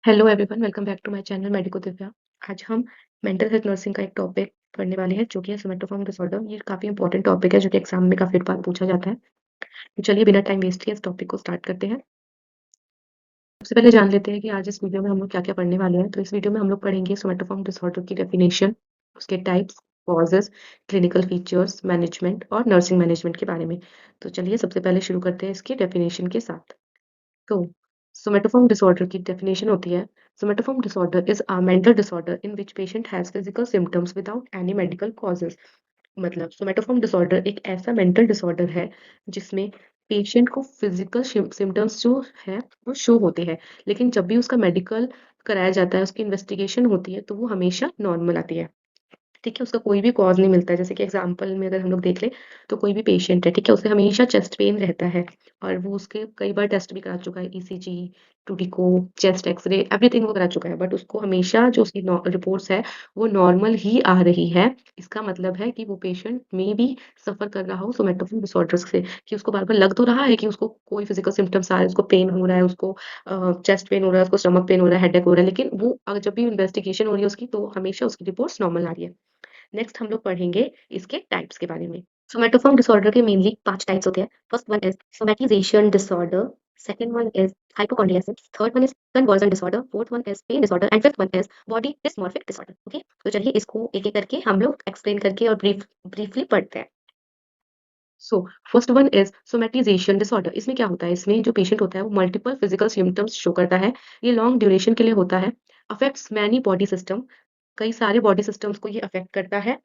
Hello everyone, welcome back to my channel medico Divya. आज हम mental health nursing का एक टॉपिक पढ़ने वाले हैं जो कि है सोमेटोफॉर्म डिसऑर्डर। ये काफ़ी इंपॉर्टेंट टॉपिक है जो कि एग्जाम में काफ़ी बार पूछा जाता है। तो चलिए बिना टाइम वेस्ट किए इस टॉपिक को स्टार्ट करते हैं। सबसे पहले जान लेते हैं कि आज इस वीडियो में हम लोग क्या-क्या पढ़ने वाले हैं। तो इस वीडियो में हम लोग पढ़ेंगे सोमेटोफॉर्म डिसऑर्डर की डेफिनेशन, उसके types, causes, clinical features, management और नर्सिंग मैनेजमेंट के बारे में। तो चलिए सबसे पहले शुरू करते हैं इसकी डेफिनेशन के साथ। तो सोमेटोफॉर्म डिसऑर्डर की डेफिनेशन होती है, somatoform disorder is a mental disorder in which patient has physical symptoms without any medical causes. मतलब सोमेटोफॉर्म डिसऑर्डर एक ऐसा मेंटल डिसऑर्डर है जिसमें पेशेंट को फिजिकल सिम्टम्स जो है वो शो होते हैं, लेकिन जब भी उसका मेडिकल कराया जाता है, उसकी इन्वेस्टिगेशन होती है, तो वो हमेशा नॉर्मल आती है। ठीक है, उसका कोई भी कॉज़ नहीं मिलता है। जैसे कि एग्ज़ाम्पल में अगर हम लोग देख लें, तो कोई भी पेशेंट है, ठीक है? उसे हमेशा चेस्ट पेन रहता है और वो उसके कई बार टेस्ट भी करा चुका है, ईसीजी, टूडिको, चेस्ट एक्स-रे, एवरीथिंग वो करा चुका है। बट उसको हमेशा जो उसकी रिपोर्ट्स है, वो नॉर्मल ही आ रही है। इसका मतलब है कि वो पेशेंट मे बी सफ़र कर रहा हो सोमैटोफिल डिसऑर्डर्स से, कि उसको बार-बार लग तो रहा है कि उसको कोई फिज़िकल सिम्पटम्स आ रहे हैं, उसको पेन हो रहा है, उसको चेस्ट पेन हो रहा है, उसको स्टमक पेन हो रहा है, हेडेक हो रहा है, लेकिन वो जब भी इन्वेस्टिगेशन हो रही है उसकी, तो हमेशा उसकी रिपोर्ट्स नॉर्मल आ रही है। नेक्स्ट हम लोग पढ़ेंगे इसके टाइप्स के बारे में। सोमैटोफॉर्म डिसऑर्डर के मेनली 5 टाइप्स होते हैं। First one is somatisation disorder, second one is hypochondriasis, third one is conversion disorder, fourth one is pain disorder and fifth one is body dysmorphic disorder. Okay? तो चलिए इसको एक-एक करके हम लोग एक्सप्लेन करके और ब्रीफली पढ़ते हैं। So first one is somatisation disorder. इसमें क्या होता है? इसमें जो पेशेंट होता है वो मल्टीपल फिजिकल सिम्पटम्स शो करता है। ये लॉन्ग ड्यूरेशन के लिए होता है। अफेक्ट्स मैनी बॉडी सिस्टम, कई सारे बॉडी सिस्टम्स को ये अफेक्ट करता है।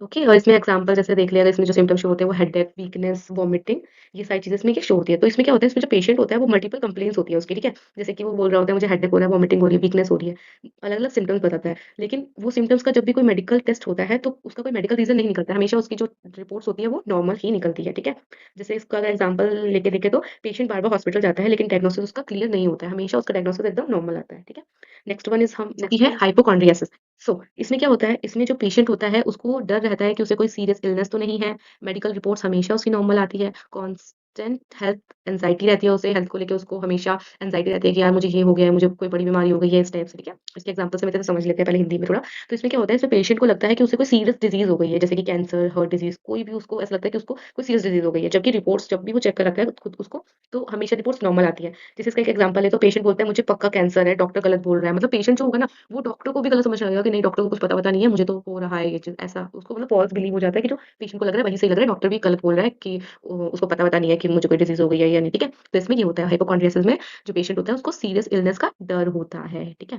ओके, और इसमें एग्जांपल जैसे देख लिया, अगर इसमें जो सिम्पटम्स शो होते हैं वो हेडेक, वीकनेस, वॉमिटिंग, ये सारी चीज़ें इसमें ये शो होती है। तो इसमें क्या होता है, इसमें जो पेशेंट होता है वो मल्टीपल कंप्लेंट्स होती है उसकी, ठीक है? जैसे कि वो बोल रहा होता है मुझे हेडेक हो रहा है, वॉमिटिंग हो रही है, वीकनेस हो रही है, अलग-अलग सिम्पटम्स बताता है। लेकिन वो सिम्पटम्स का जब भी कोई मेडिकल टेस्ट होता है तो उसका कोई मेडिकल रीज़न नहीं निकलता है, हमेशा उसकी जो रिपोर्ट्स होती है वो नॉर्मल ही निकलती है, ठीक है? जैसे इसका अगर एग्जांपल लेके देखें तो पेशेंट बार-बार हॉस्पिटल जाता है लेकिन डायग्नोसिस उसका क्लियर नहीं होता है, हमेशा उसका डायग्नोसिस एकदम नॉर्मल आता है, ठीक है? नेक्स्ट वन इज़ हम होती है हाइपोकॉन्ड्रियासिस। सो इसमें क्या होता है, इसमें जो पेशेंट होता है उसको डर रहता है कि उसे कोई सीरियस इलनेस तो नहीं है, मेडिकल रिपोर्ट्स हमेशा उसकी नॉर्मल आती है, कांस्टेंट हेल्थ एंग्जायटी रहती है उसे, हेल्थ को लेके उसको हमेशा एंग्जायटी रहती है कि यार मुझे ये हो गया है, मुझे कोई बड़ी बीमारी हो गई है, इस टाइप से, ठीक है? इसके एग्जांपल से मैं तेरे समझ लेते हैं पहले हिंदी में थोड़ा। तो इसमें क्या होता है, इसमें पेशेंट को लगता है कि उसे कोई सीरियस डिजीज़ हो गई है, जैसे कि कैंसर, हार्ट डिजीज़, कोई भी उसको ऐसा लगता है कि उसको कोई सीरियस डिजीज़ हो गई है, जबकि रिपोर्ट्स जब भी वो चेक कराता है खुद उसको, तो हमेशा रिपोर्ट्स नॉर्मल आती है। जैसे इसका एक एग्जांपल है, तो पेशेंट बोलता है मुझे पक्का कैंसर है, डॉक्टर गलत बोल रहा है, मतलब पेशेंट जो होगा ना, वो डॉक्टर को भी गलत समझ आएगा कि नहीं, डॉक्टर को कुछ पता-वता नहीं है, मुझे तो हो रहा है ये चीज़, ऐसा उसको मतलब फ़ॉल्स बिलीव हो जाता है कि जो पेशेंट को लग रहा है वही सही लग रहा है, डॉक्टर भी गलत बोल रहा है कि उसको पता-वता नहीं है कि मुझे कोई डिज़ीज़ हो गई है या नहीं, ठीक है? तो इसमें ये होता है हाइपोकॉन्ड्रियासिस में जो पेशेंट होता है उसको सीरियस इलनेस का डर होता है, ठीक है?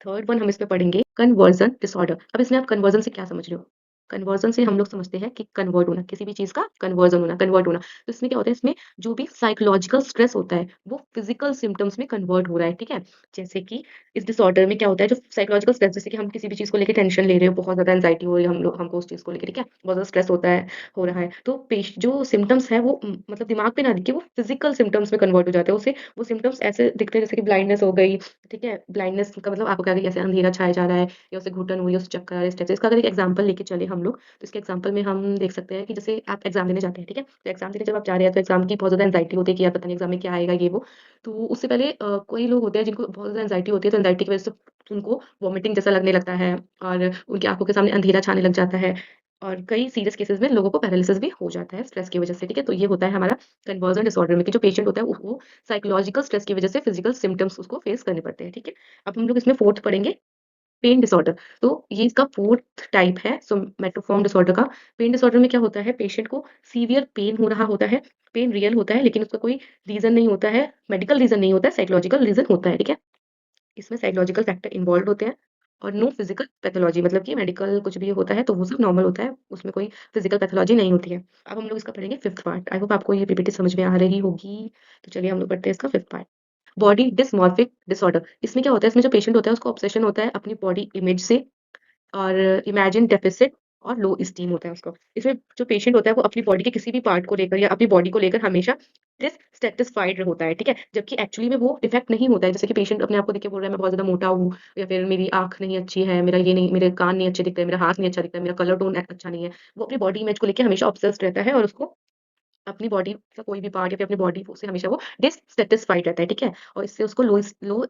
थर्ड वन हम इसमें पढ़ेंगे कन्वर्जन डिसऑर्डर। अब इसमें आप कन्वर्जन से क्या समझ रहे हो? कन्वर्जन से हम लोग समझते हैं कि कन्वर्ट होना, किसी भी चीज़ का कन्वर्जन होना, कन्वर्ट होना। तो इसमें क्या होता है, इसमें जो भी साइकोलॉजिकल स्ट्रेस होता है, वो फिज़िकल सिम्पटम्स में कन्वर्ट हो रहा है, ठीक है? जैसे कि इस डिसऑर्डर में क्या होता है, जो साइकोलॉजिकल स्ट्रेस, जैसे कि हम किसी भी चीज़ को लेके टेंशन ले रहे हो, बहुत ज़्यादा एंग्जायटी हो रही है हमको उस चीज़ को लेके, ठीक है? बहुत ज़्यादा स्ट्रेस होता है, हो रहा है, तो जो सिम्पटम्स हैं वो मतलब दिमाग पे ना दिख के वो फिज़िकल सिम्पटम्स में कन्वर्ट हो जाते हैं। उसे वो सिम्पटम्स ऐसे दिखते हैं जैसे कि ब्लाइंडनेस हो गई, ठीक है? ब्लाइंडनेस का मतलब आपको क्या है, ऐसे अंधेरा छाया जा रहा है या उसे घुटन हो रही है, उसे चक्कर आ रहा है, इस टाइप से। इसका अगर एक एग्जांपल लेके चले हम लोग, तो इसके एग्जांपल में हम देख सकते हैं कि जैसे आप एग्जाम देने जाते हैं, ठीक है? तो एग्जाम देने जब आप जा रहे हैं तो एग्जाम की बहुत ज़्यादा एंग्जायटी होती है कि यार पता नहीं एग्जाम में क्या आएगा ये वो। तो उससे पहले कोई लोग होते हैं जिनको बहुत ज़्यादा एंग्जायटी होती है, तो एंग्जायटी की वजह से उनको वॉमिटिंग जैसा लगने लगता है और उनकी आँखों के सामने अंधेरा छाने लग जाता है और कई सीरियस केसेज़ में लोगों को पैरालिसिस भी हो जाता है स्ट्रेस की वजह से, ठीक है? तो ये होता है हमारा कन्वर्जन डिसऑर्डर में कि जो पेशेंट होता है वो साइकोलॉजिकल स्ट्रेस की वजह से फिजिकल सिम्पटम्स उसको फेस करने पड़ते हैं, ठीक है? अब हम लोग इसमें फोर्थ पढ़ेंगे पेन डिसऑर्डर। तो ये इसका फोर्थ टाइप है सोमैटोफॉर्म डिसऑर्डर का। पेन डिसऑर्डर में क्या होता है, पेशेंट को सीवियर पेन हो रहा होता है, पेन रियल होता है लेकिन उसका कोई रीज़न नहीं होता है, मेडिकल रीज़न नहीं होता है, साइकोलॉजिकल रीज़न होता है, ठीक है? इसमें साइकोलॉजिकल फैक्टर इन्वॉल्वड होते हैं और नो फिजिकल पैथोलॉजी, मतलब कि मेडिकल कुछ भी होता है तो वो सब नॉर्मल होता है, उसमें कोई फिजिकल पैथोलॉजी नहीं होती है। अब हम लोग इसका पढ़ेंगे फिफ्थ पार्ट। आई होप आपको ये पीपीटी समझ में आ रही होगी। तो चलिए हम लोग पढ़ते हैं इसका fifth part. Body dysmorphic disorder. इसमें क्या होता है, इसमें जो पेशेंट होता है उसको ऑब्सेशन होता है अपनी बॉडी इमेज से और इमेजिन डेफिसिट और लो एस्टीम होता है उसको। इसमें जो पेशेंट होता है वो अपनी बॉडी के किसी भी पार्ट को लेकर या अपनी बॉडी को लेकर हमेशा डिससैटिस्फाइड होता है, ठीक है? जबकि एक्चुअली में वो डिफेक्ट नहीं होता है। जैसे कि पेशेंट अपने आप को देख के बोल रहा है मैं बहुत ज़्यादा मोटा हूँ या फिर मेरी आँख नहीं अच्छी है, मेरा ये नहीं, मेरे कान नहीं अच्छे दिखते हैं, मेरा हाथ नहीं अच्छा दिखता है, मेरा कलर टोन अच्छा नहीं है। वो अपनी बॉडी इमेज को लेके हमेशा ऑब्सेस्ड रहता है और उसको अपनी बॉडी का कोई भी पार्ट या फिर अपनी बॉडी से हमेशा वो डिससैटिस्फाइड रहता है, ठीक है? और इससे उसको लो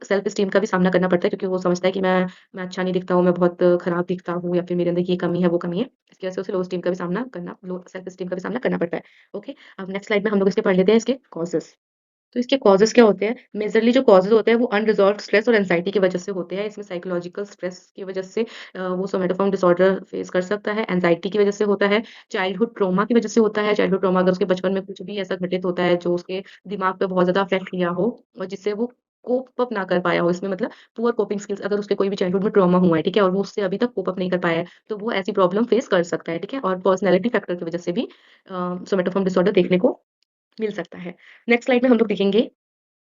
सेल्फ एस्टीम का भी सामना करना पड़ता है क्योंकि वो समझता है कि मैं अच्छा नहीं दिखता हूँ, मैं बहुत खराब दिखता हूँ या फिर मेरे अंदर ये कमी है, वो कमी है। इसकी वजह से उसे लो सेल्फ एस्टीम का भी सामना करना पड़ता है। ओके, अब नेक्स्ट स्लाइड में हम लोग इसके पढ़ लेते हैं इसके कॉजेज़। तो इसके कॉजेज़ क्या होते हैं? मेजरली जो कॉजेज़ होते हैं वो अनरिज़ॉल्व्ड स्ट्रेस और एंग्ज़ायटी की वजह से होते हैं। इसमें साइकोलॉजिकल स्ट्रेस की वजह से वो सोमैटोफॉर्म डिसऑर्डर फेस कर सकता है, एंग्ज़ायटी की वजह से होता है, चाइल्डहुड ट्रॉमा की वजह से होता है। चाइल्डहुड ट्रॉमा अगर उसके बचपन में कुछ भी ऐसा घटित होता है जो उसके दिमाग पे बहुत ज़्यादा इफ़ेक्ट किया हो और जिससे वो कोप अप ना कर पाया हो। इसमें मतलब पुअर कोपिंग स्किल्स अगर उसके कोई भी चाइल्डहुड में ट्रॉमा हुआ है, ठीक है? और वो उससे अभी तक कोप अप नहीं कर पाया है, तो वो ऐसी प्रॉब्लम फेस कर सकता है, ठीक है? और पर्सनैलिटी फैक्टर की वजह से भी सोमैटोफॉर्म डिसऑर्डर देखने को मिल सकता है। नेक्स्ट स्लाइड में हम लोग देखेंगे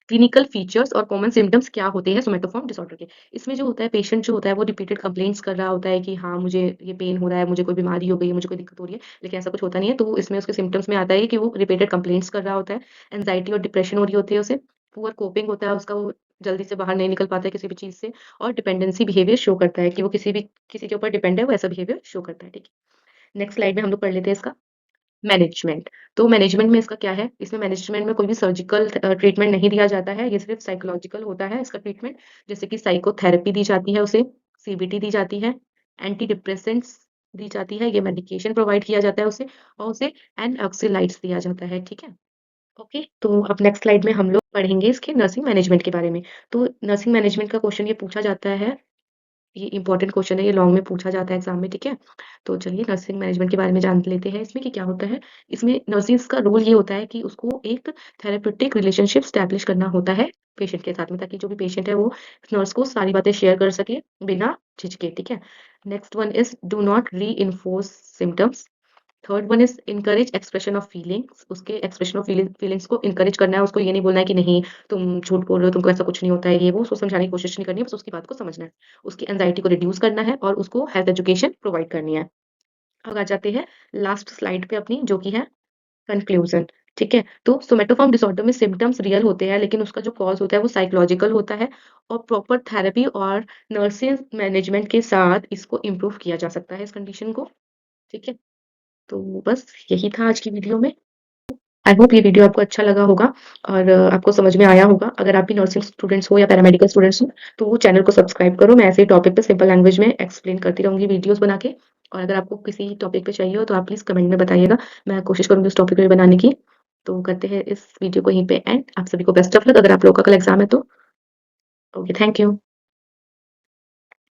क्लिनिकल फीचर्स और कॉमन सिम्पटम्स क्या होते हैं सोमैटोफॉर्म डिसऑर्डर के। इसमें जो होता है पेशेंट जो होता है वो रिपीटेड कंप्लेंट्स कर रहा होता है कि हाँ, मुझे ये पेन हो रहा है, मुझे कोई बीमारी हो गई है, मुझे कोई दिक्कत हो रही है, लेकिन ऐसा कुछ होता नहीं है। तो इसमें उसके सिम्पटम्स में आता है कि वो रिपीटेड कंप्लेंट्स कर रहा होता है, एंग्ज़ायटी और डिप्रेशन हो रही होती है उसे, पुअर कोपिंग होता है उसका, वो जल्दी से बाहर नहीं निकल पाता है किसी भी चीज़ से और डिपेंडेंसी बिहेवियर शो करता है कि वो किसी के ऊपर डिपेंड है, वो ऐसा बिहेवियर शो करता है, ठीक है। नेक्स्ट स्लाइड में हम लोग पढ़ लेते हैं इसका मैनेजमेंट। तो मैनेजमेंट में इसका क्या है? इसमें मैनेजमेंट में कोई भी सर्जिकल ट्रीटमेंट नहीं दिया जाता है, ये सिर्फ़ साइकोलॉजिकल होता है इसका ट्रीटमेंट। जैसे कि साइकोथेरेपी दी जाती है उसे, सीबीटी दी जाती है, एंटी डिप्रेसेंट्स दी जाती है, ये मेडिकेशन प्रोवाइड किया जाता है उसे और उसे एनऑक्सिलाइट्स दिया जाता है, ठीक है? ओके, तो अब नेक्स्ट स्लाइड में हम लोग पढ़ेंगे इसके नर्सिंग मैनेजमेंट के बारे में। तो नर्सिंग मैनेजमेंट का क्वेश्चन ये पूछा जाता है ये इम्पोर्टेंट क्वेश्चन है, ये लॉन्ग में पूछा जाता है एग्ज़ाम में, ठीक है? तो चलिए नर्सिंग मैनेजमेंट के बारे में जान लेते हैं इसमें कि क्या होता है। इसमें नर्सिस का रोल ये होता है कि उसको एक थेरेप्यूटिक रिलेशनशिप एस्टेब्लिश करना होता है पेशेंट के साथ में ताकि जो भी पेशेंट है वो नर्स को सारी बातें शेयर कर सके बिना झिझके, ठीक है? Next one is do not reinforce symptoms. Third one is encourage expression of feelings उसके एक्सप्रेशन ऑफ फीलिंग्स को एनकरेज करना है, उसको ये नहीं बोलना है कि नहीं तुम झूठ बोल रहे हो, तुमको ऐसा कुछ नहीं होता है, ये वो उसको समझाने की कोशिश नहीं करनी है, बस उसकी बात को समझना है। उसकी एंग्ज़ायटी को रिड्यूस करना है और उसको हेल्थ एजुकेशन प्रोवाइड करनी है। अब आ जाते हैं लास्ट स्लाइड पे अपनी जो कि है कंक्लूज़न, ठीक है? तो सोमैटोफॉर्म डिसऑर्डर में सिम्पटम्स रियल होते हैं, लेकिन उसका जो कॉज़ होता है वो साइकोलॉजिकल होता है और प्रॉपर थेरेपी और नर्सिंग मैनेजमेंट के साथ इसको इम्प्रूव किया जा सकता है इस कंडीशन को, ठीक है? तो बस यही था आज की वीडियो में। आई होप ये वीडियो आपको अच्छा लगा होगा और आपको समझ में आया होगा। अगर आप भी नर्सिंग स्टूडेंट्स हो या पैरामेडिकल स्टूडेंट्स हो, तो वो चैनल को सब्सक्राइब करो। मैं ऐसे ही टॉपिक पे सिंपल लैंग्वेज में एक्सप्लेन करती रहूँगी वीडियोज़ बना के और अगर आपको किसी टॉपिक पे चाहिए हो, तो आप प्लीज़ कमेंट में बताइएगा। मैं कोशिश करूँगी उस टॉपिक पे बनाने की। तो करते हैं इस वीडियो को यहीं पे एंड। आप सभी को बेस्ट ऑफ लक अगर आप लोगों का कल एग्ज़ाम है तो। Okay, thank you.